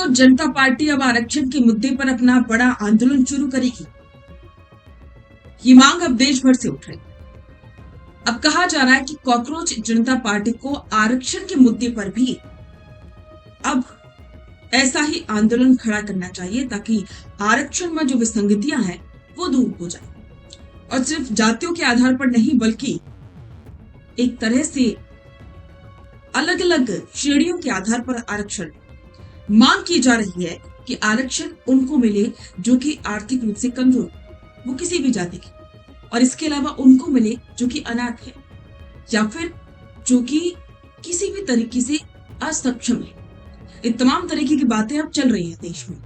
Cockroach जनता party अब आरक्षण के मुद्दे पर अपना बड़ा आंदोलन शुरू करेगी। ये मांग अब देश भर से उठ रही है। अब कहा जा रहा है कि कॉकरोच जनता पार्टी को आरक्षण के मुद्दे पर भी अब ऐसा ही आंदोलन खड़ा करना चाहिए ताकि आरक्षण में जो विसंगतियां हैं वो दूर हो जाए और सिर्फ जातियों के आधार पर नहीं बल्कि एक तरह से अलग अलग श्रेणियों के आधार पर आरक्षण मांग की जा रही है कि आरक्षण उनको मिले जो कि आर्थिक रूप से कमजोर, वो किसी भी जाति की, और इसके अलावा उनको मिले जो कि अनाथ है या फिर जो कि किसी भी तरीके से असक्षम है। ये तमाम तरीके की बातें अब चल रही है देश में।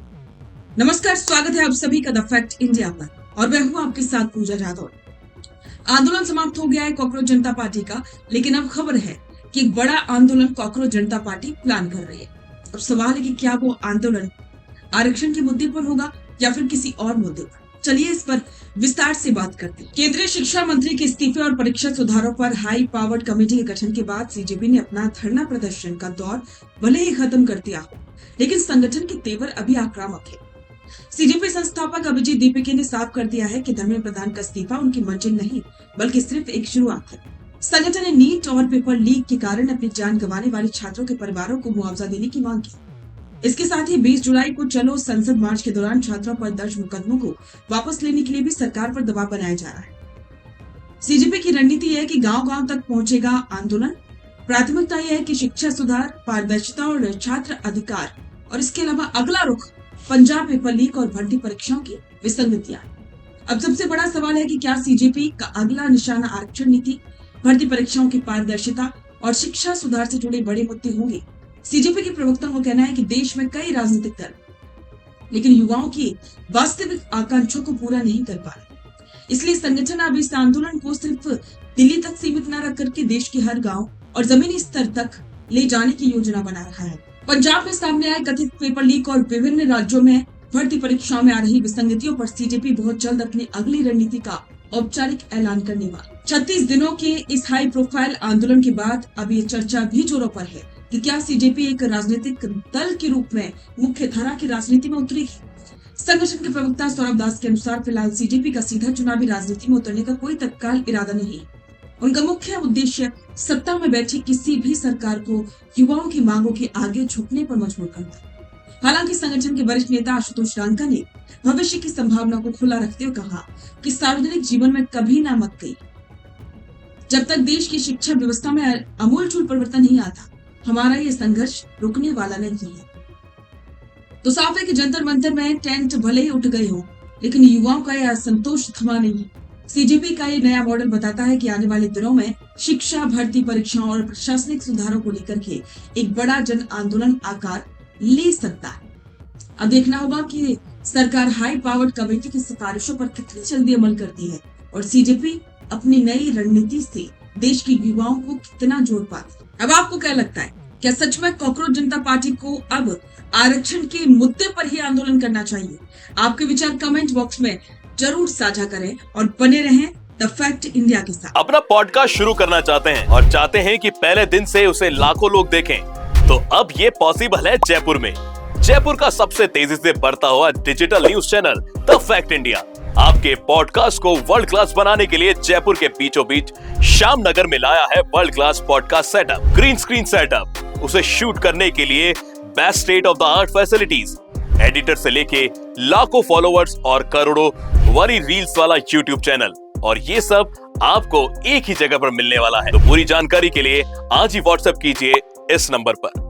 नमस्कार, स्वागत है आप सभी का द फैक्ट इंडिया पर और मैं हूं आपके साथ पूजा जाधव। आंदोलन समाप्त हो गया है कॉकरोच जनता पार्टी का, लेकिन अब खबर है कि एक बड़ा आंदोलन कॉकरोच जनता पार्टी प्लान कर रही है। अब सवाल है कि क्या वो आंदोलन आरक्षण के मुद्दे पर होगा या फिर किसी और मुद्दे पर। चलिए इस पर विस्तार से बात करते हैं। केंद्रीय शिक्षा मंत्री के इस्तीफे और परीक्षा सुधारों पर हाई पावर्ड कमेटी के गठन के बाद सीजेपी ने अपना धरना प्रदर्शन का दौर भले ही खत्म कर दिया हो, लेकिन संगठन के तेवर अभी आक्रामक है। सीजेपी संस्थापक अभिजीत दीपिके ने साफ कर दिया है कि धर्मेंद्र प्रधान का इस्तीफा उनकी मंजिल नहीं बल्कि सिर्फ एक शुरुआत है। संगठन ने नीट और पेपर लीक के कारण अपनी जान गंवाने वाले छात्रों के परिवारों को मुआवजा देने की मांग की। इसके साथ ही 20 जुलाई को चलो संसद मार्च के दौरान छात्रों पर दर्ज मुकदमों को वापस लेने के लिए भी सरकार पर दबाव बनाया जा रहा है। सीजेपी की रणनीति है कि गांव-गांव तक पहुंचेगा आंदोलन। प्राथमिकता यह है कि शिक्षा सुधार, पारदर्शिता और छात्र अधिकार, और इसके अलावा अगला रुख पंजाब पेपर लीक और भर्ती परीक्षाओं की विसंगतियां। अब सबसे बड़ा सवाल है कि क्या सीजेपी का अगला निशाना आरक्षण नीति, भर्ती परीक्षाओं की पारदर्शिता और शिक्षा सुधार से जुड़े बड़े मुद्दे होंगे। सीजेपी के प्रवक्ताओं का कहना है कि देश में कई राजनीतिक दल लेकिन युवाओं की वास्तविक आकांक्षाओं को पूरा नहीं कर पा रहे, इसलिए संगठन अब इस आंदोलन को सिर्फ दिल्ली तक सीमित न रख करके देश के हर गांव और जमीनी स्तर तक ले जाने की योजना बना रहा है। पंजाब में सामने आए कथित पेपर लीक और विभिन्न राज्यों में भर्ती परीक्षाओं में आ रही विसंगतियों पर सीजेपी बहुत जल्द अपनी अगली रणनीति का औपचारिक ऐलान करने वाला। 36 दिनों के इस हाई प्रोफाइल आंदोलन के बाद अब ये चर्चा भी जोरों पर है कि क्या सीजेपी एक राजनीतिक दल के रूप में मुख्य धारा की राजनीति में उतरेगी। संगठन के प्रवक्ता सौरभ दास के अनुसार फिलहाल सीजेपी का सीधा चुनावी राजनीति में उतरने का कोई तत्काल इरादा नहीं। उनका मुख्य उद्देश्य सत्ता में बैठी किसी भी सरकार को युवाओं की मांगों के आगे झुकने पर मजबूर करना है। हालांकि संगठन के वरिष्ठ नेता आशुतोष रांका ने भविष्य की संभावना को खुला रखते हुए कहा कि सार्वजनिक जीवन में कभी ना मत गई। जब तक देश की शिक्षा व्यवस्था में आमूलचूल परिवर्तन नहीं आता, हमारा ये संघर्ष रुकने वाला नहीं है। तो साफ है कि जंतर मंतर में टेंट भले ही उठ गए हो, लेकिन युवाओं का यह असंतोष थमा नहीं। सीजेपी का ये नया मॉडल बताता है कि आने वाले दिनों में शिक्षा, भर्ती परीक्षाओं और प्रशासनिक सुधारों को लेकर के एक बड़ा जन आंदोलन आकार ले सकता है। अब देखना होगा कि सरकार हाई पावर्ड कमेटी की सिफारिशों पर कितनी जल्दी अमल करती है और सीजेपी अपनी नई रणनीति से देश के युवाओं को कितना जोड़ पाती है। अब आपको क्या लगता है, क्या सच में कॉकरोच जनता पार्टी को अब आरक्षण के मुद्दे पर ही आंदोलन करना चाहिए? आपके विचार कमेंट बॉक्स में जरूर साझा करें और बने रहें द फैक्ट इंडिया के साथ। अपना पॉडकास्ट शुरू करना चाहते हैं और चाहते हैं कि पहले दिन से उसे लाखों लोग देखें, तो अब ये पॉसिबल है जयपुर में। जयपुर का सबसे तेजी से बढ़ता हुआ digital news channel the fact India आपके पॉडकास्ट को वर्ल्ड क्लास बनाने के लिए जयपुर के बीचों बीच श्याम नगर में लाया है world class podcast setup, green screen setup, उसे शूट करने के लिए best state of the art facilities, editor से लेके लाखों फॉलोअर्स और करोड़ों वरी रील्स वाला यूट्यूब चैनल, और ये सब आपको एक ही जगह पर मिलने वाला है। तो पूरी जानकारी के लिए आज ही व्हाट्सएप कीजिए इस नंबर पर।